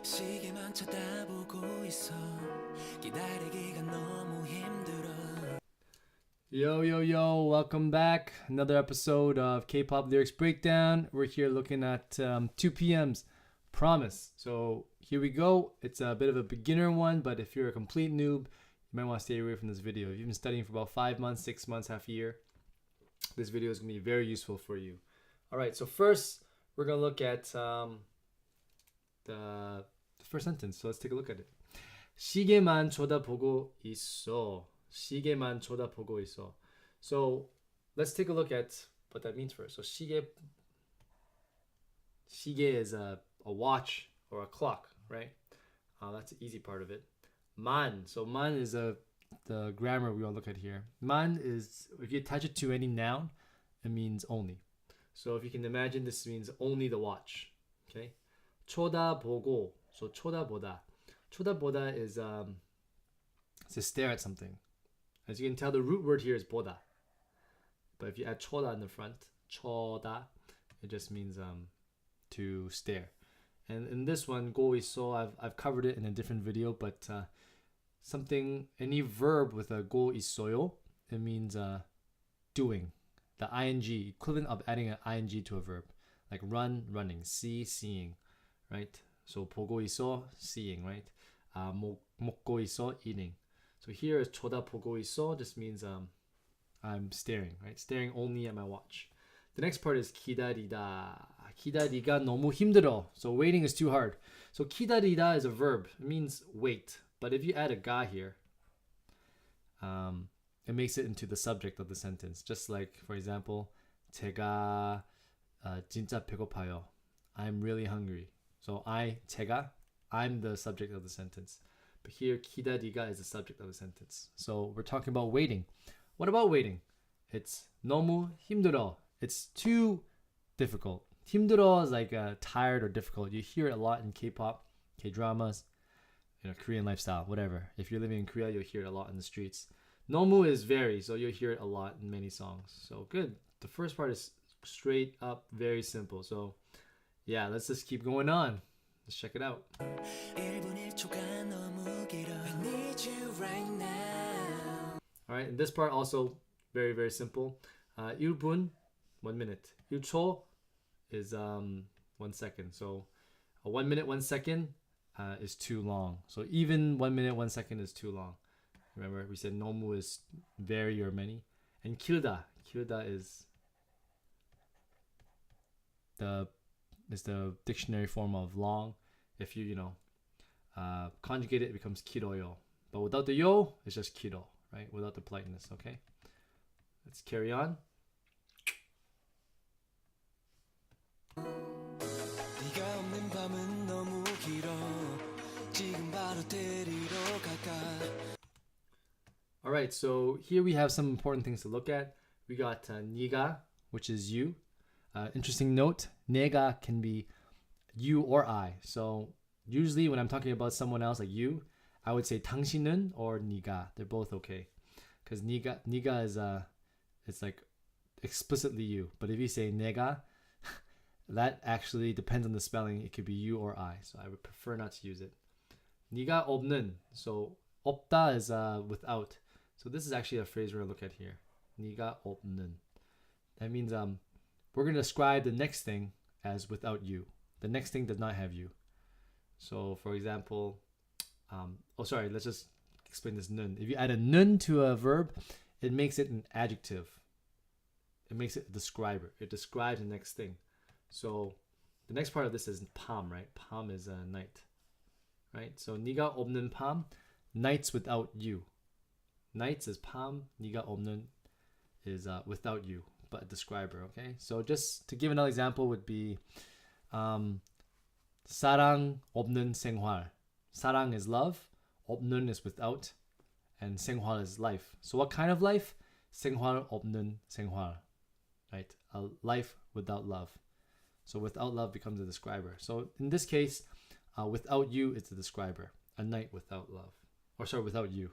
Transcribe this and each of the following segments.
시계만 쳐다보고 있어. 기다리기가 너무 힘들어. Yo, yo, yo, welcome back. Another episode of K-Pop Lyrics Breakdown. We're here looking at 2 p.m.'s Promise. So here we go. It's a bit of a beginner one, but if you're a complete noob, you might want to stay away from this video. If you've been studying for about 5 months, 6 months, half a year, this video is going to be very useful for you. All right, so first, we're going to look at the first sentence. So let's take a look at it. 시계만 쳐다보고 있어. 시계만 쳐다보고 있어. So let's take a look at what that means first. So 시계 is a watch or a clock, right? That's the easy part of it. 만. So 만 is the grammar we all look at here. 만 is, if you attach it to any noun, it means only. So if you can imagine, this means only the watch. Okay. 쳐다보고. So 쳐다보다. 쳐다보다 is to stare at something. As you can tell, the root word here is 보다. But if you add 쳐다 in the front, 쳐다, it just means to stare. And in this one, 고 있어, I've covered it in a different video, but any verb with a 고 있어요, it means doing. The ing, equivalent of adding an ing to a verb. Like run, running, see, seeing, right? So 보고 있어, seeing, right? 먹고 있어, eating. So here is 쳐다보고 있어 just means I'm staring, right? Staring only at my watch. The next part is 기다리다. 기다리가 너무 힘들어. So waiting is too hard. So 기다리다 is a verb. It means wait. But if you add a 가 here, it makes it into the subject of the sentence. Just like, for example, 제가 진짜 배고파요. I'm really hungry. So 제가, I'm the subject of the sentence. But here, 기다리가 is the subject of the sentence. So we're talking about waiting. What about waiting? It's 너무 힘들어. It's too difficult. 힘들어 is like tired or difficult. You hear it a lot in K-pop, K-dramas, Korean lifestyle, whatever. If you're living in Korea, you'll hear it a lot in the streets. 너무 is very, so you'll hear it a lot in many songs. So good. The first part is straight up, very simple. So yeah, let's just keep going on. Let's check it out. Alright, and this part also very, very simple. 1분, 1 minute. 1초 is 1 second. So 1 minute, 1 second is too long. So even 1 minute, 1 second is too long. Remember, we said 너무 is very or many. And 길다 is the dictionary form of long. If you conjugate it, it becomes 길어요. But without the yo, it's just 길어, right? Without the politeness, okay? Let's carry on. All right, so here we have some important things to look at. We got 네가, which is you. Interesting note, 내가 can be you or I. So usually when I'm talking about someone else like you, I would say 당신은 or 네가. They're both okay. Because 네가 is it's like explicitly you. But if you say 내가, that actually depends on the spelling. It could be you or I. So I would prefer not to use it. 네가 없는. So 없다 is without. So this is actually a phrase we're going to look at here. 네가 없는. That means we're going to describe the next thing as without you. The next thing does not have you. So for example, let's just explain this nun. If you add a nun to a verb, it makes it an adjective. It makes it a describer. It describes the next thing. So the next part of this is 밤, right? 밤 is a night, right? So 네가 없는 밤, nights without you. Nights is 밤, 네가 없는 is without you, but a describer, okay? So just to give another example would be 사랑 없는 생활. 사랑 is love, 없는 is without, and 생활 is life. So what kind of life? 생활 없는 생활, right? A life without love. So without love becomes a describer. So in this case, without you is the describer. A night without love. Or sorry, without you.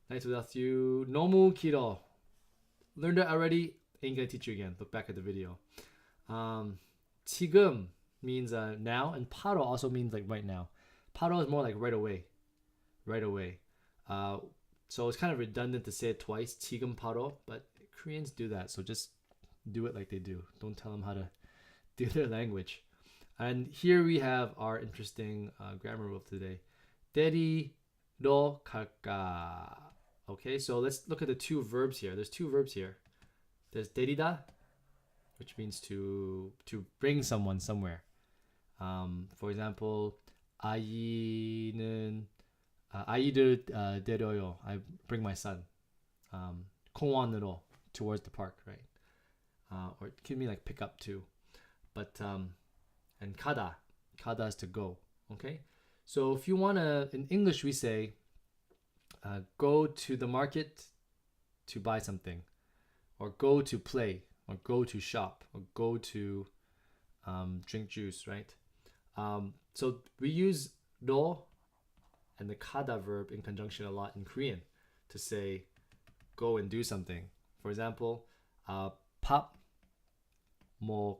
Nights without you. 너무 길어. Learned it already. Ain't gonna teach you again. Look back at the video. 지금 means now, and paro also means like right now. Paro is more like right away, right away. So it's kind of redundant to say it twice, 지금 paro, but Koreans do that, so just do it like they do. Don't tell them how to do their language. And here we have our interesting grammar rule today. 데리러 갈까? Okay, so let's look at the two verbs here. There's two verbs here. There's 데리다, which means to bring someone somewhere. For example, 아이는 아이들 데려요. I bring my son. 공원으로, towards the park, right? Or it can be like pick up too. But and 가다 is to go. Okay, so if you wanna, in English we say go to the market to buy something, or go to play, or go to shop, or go to drink juice, right? So we use 로 and the 가다 verb in conjunction a lot in Korean to say go and do something. For example, 밥 먹으러,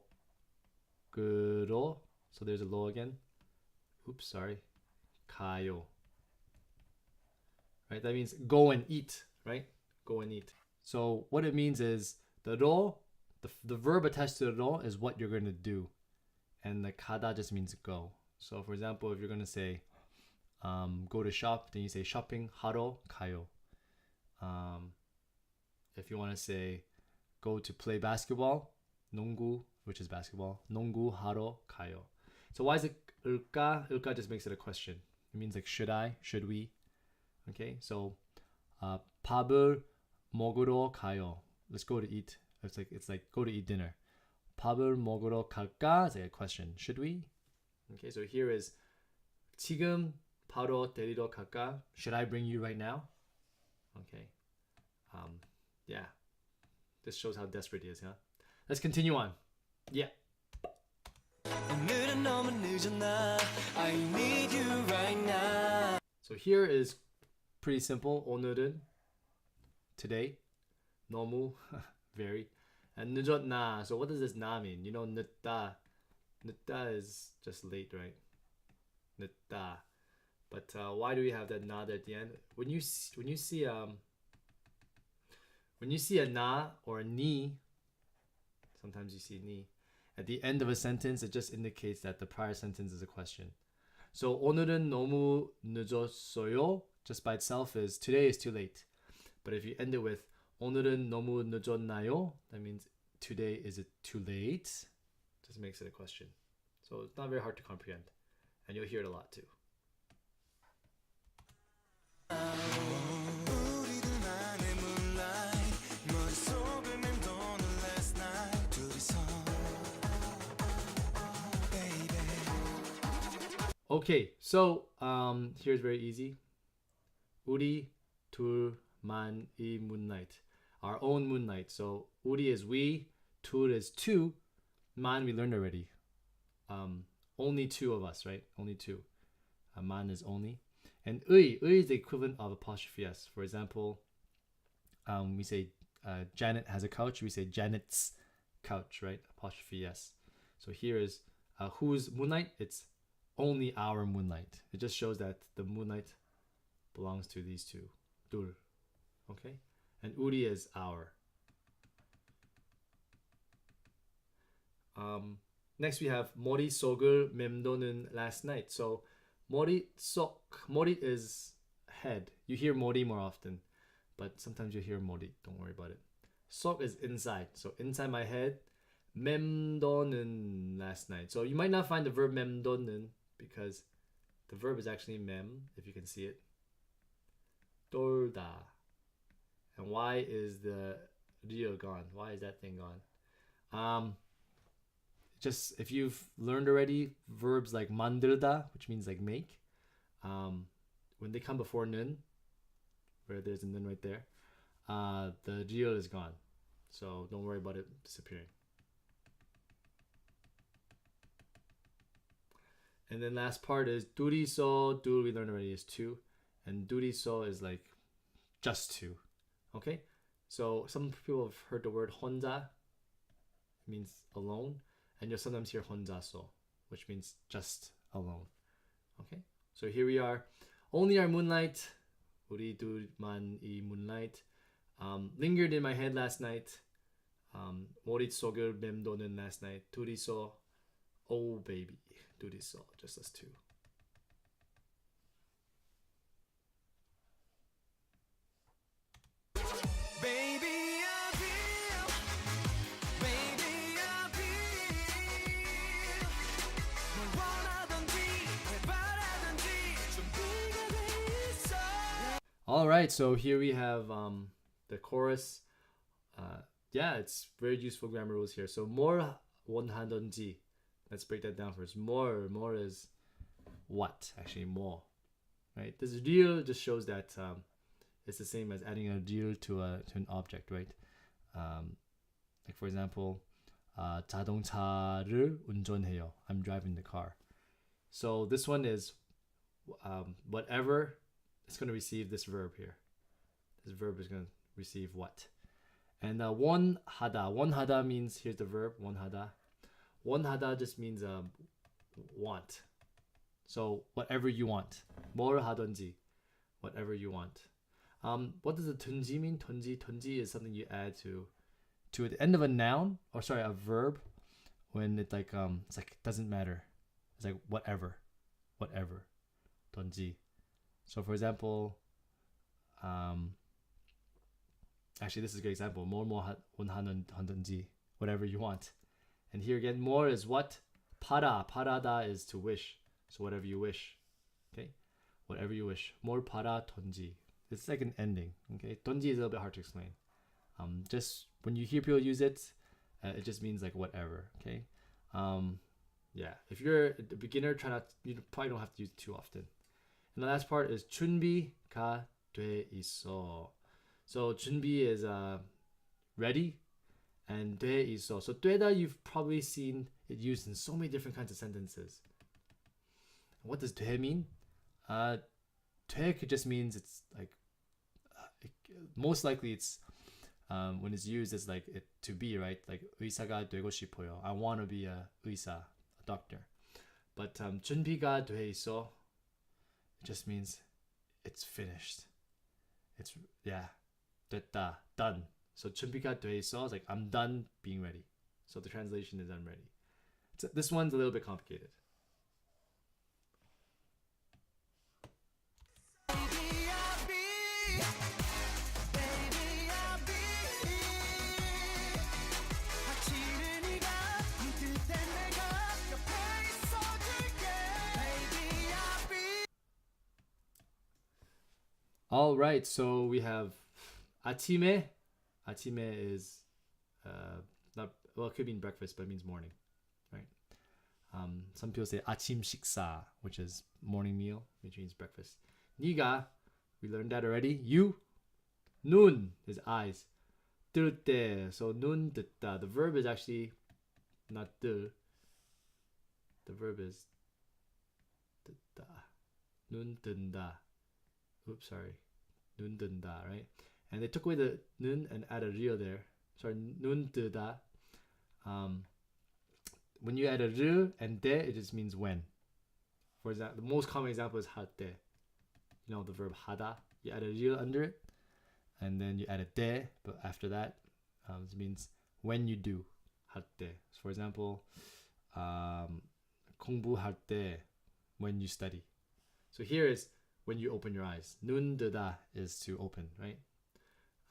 so there's a 로 again. Oops, sorry. 가요. Right? That means go and eat, right? Go and eat. So what it means is the 로, the verb attached to the 로 is what you're going to do. And the 가다 just means go. So for example, if you're going to say go to shop, then you say shopping 하러 가요. If you want to say go to play basketball, 농구, which is basketball, 농구 하러 가요. So why is it 을까? 을까 just makes it a question. It means like should I, should we? Okay, so 밥을 먹으러 가요. Let's go to eat. It's like go to eat dinner. 밥을 먹으러 갈까? It's like a question. Should we? Okay, so here is 지금 바로 데리러 갈까? Should I bring you right now? Okay. Yeah. This shows how desperate he is, huh? Let's continue on. Yeah. 오늘은 너무 늦었나 I need you right now So here is pretty simple. 오늘은 today. 너무 very. And 늦었나. So what does this na mean? You know, 늦다. 늦다 is just late, right? 늦다. But why do we have that na at the end? When you see a na or a ni, sometimes you see ni at the end of a sentence, it just indicates that the prior sentence is a question. So 오늘은 너무 늦었어요 just by itself is today is too late. But if you end it with 오늘은 너무 늦었나요, that means today is it too late? Just makes it a question. So it's not very hard to comprehend, and you'll hear it a lot too. Okay, so here's very easy. 우리 둘만의 moonlight, our own moonlight. So 우리 is we, 둘 is two, 만 we learned already. Only two of us, right? Only two. 만 is only. And 의 is the equivalent of apostrophe s. For example, we say Janet has a couch. We say Janet's couch, right? Apostrophe s. So here is whose moonlight? It's only our moonlight. It just shows that the moonlight belongs to these two. 둘. Okay? And 우리 is our. Next we have 머릿속을 맴도는 last night. So 머릿속, 머릿 is head. You hear 머리 more often, but sometimes you hear 머릿. Don't worry about it. 속 is inside. So inside my head, 맴도는 last night. So you might not find the verb 맴도는 because the verb is actually mem, if you can see it. 돌다. And why is the 리을 gone? Why is that thing gone? Just if you've learned already verbs like 만들다, which means like make, when they come before 는, where there's a 는 right there, the 리을 is gone. So don't worry about it disappearing. And then last part is 둘이서, 둘 we learned already is two, and 둘이서 is like just two. Okay, so some people have heard the word 혼자. It means alone, and you'll sometimes hear 혼자서, which means just alone. Okay, so here we are. Only our moonlight, 우리 둘만 이 moonlight, lingered in my head last night. 머릿속을 맴도는 last night. 둘이서, oh baby, 둘이서, just us two. Baby, I feel. Baby, I feel. 뭘 원하든지 바라든지 준비가 돼 있어. All right, so here we have the chorus. Yeah, it's very useful grammar rules here. So more 원하든지. Let's break that down first. More is what? Actually, more. Right? This real just shows that it's the same as adding a real to an object, right? Like for example, 자동차를 운전해요. I'm driving the car. So this one is whatever. It's going to receive this verb here. This verb is going to receive what? And 원하다. 원하다 means, here's the verb, 원하다. 원하다 just means want. So whatever you want. 뭘 하든지. Whatever you want. What does the 든지 mean? 든지 is something you add to the end of a noun, or sorry, a verb, when it's like doesn't matter. It's like whatever. 든지. So for example, actually this is a good example. more 원하든지, whatever you want. And here again, more is what? 바라다 is to wish. So whatever you wish. Okay? Whatever you wish. more 바라든지. It's like an ending. Okay? 든지 is a little bit hard to explain. Just when you hear people use it, it just means like whatever. Okay? Yeah. If you're a beginner, you probably don't have to use it too often. And the last part is 준비가 돼 있어. So 준비 is ready, and 돼 있어. So 되다, you've probably seen it used in so many different kinds of sentences. What does 돼 mean? 돼 just means it's like most likely it's when it's used as like it to be, right? Like 의사가 되고 싶어요. I want to be a 의사, a doctor. But 준비가 돼 있어, it just means it's finished. It's 됐다, done. So 준비가 돼 있어 is like I'm done being ready. So the translation is I'm ready. This one's a little bit complicated. All right, so we have 아침에. 아침에 is not, well, it could mean breakfast, but it means morning, right? Some people say 아침 식사, which is morning meal, which means breakfast. 네가, we learned that already. You. 눈 is eyes. 뜰 때, so 눈 뜨다. The verb is actually not 뜰. The verb is 뜨다. 눈 뜬다. Oops, sorry. 눈 뜬다, right? And they took away the nun and added rio there. Sorry, 눈 뜨다. When you add a ru and de, it just means when. For example, the most common example is 할 때. You know the verb 하다. You add a ru under it, and then you add a de, but after that, it means when you do. 할 때. So for example, 공부할 때, when you study. So here is when you open your eyes. 눈 뜨다 is to open, right?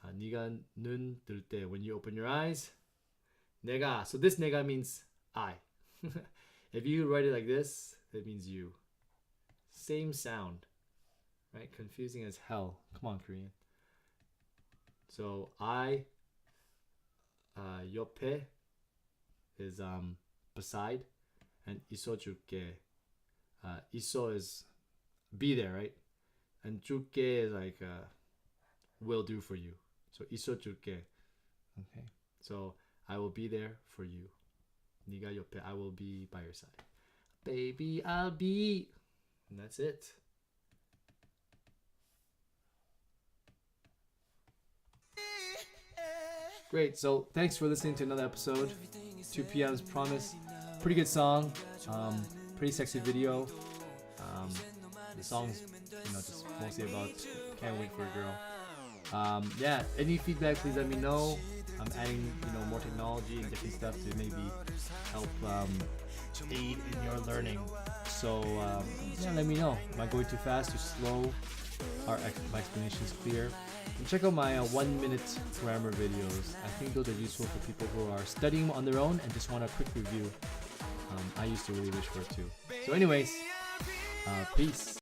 네가 눈 뜰 때, when you open your eyes. 내가, so this 내가 means I. If you write it like this, it means you. Same sound, right? Confusing as hell. Come on, Korean. So I, 옆에 is beside, and 있어줄게. 있어 is be there, right? And 줄게 is like will do for you. So 있어줄게. Okay. So I will be there for you. 네가 옆에, I will be by your side. Baby, I'll be. And that's it. Great. So thanks for listening to another episode. 2 p.m.'s promise. pretty good song, pretty sexy video. The song's just mostly about can't wait for a girl. Yeah, any feedback, please let me know. I'm adding more technology and different stuff to maybe help aid in your learning. So yeah, let me know. Am I going too fast, too slow? Are my explanations clear? And check out my 1-minute grammar videos. I think those are useful for people who are studying on their own and just want a quick review. I used to really wish for it too. So anyways, peace.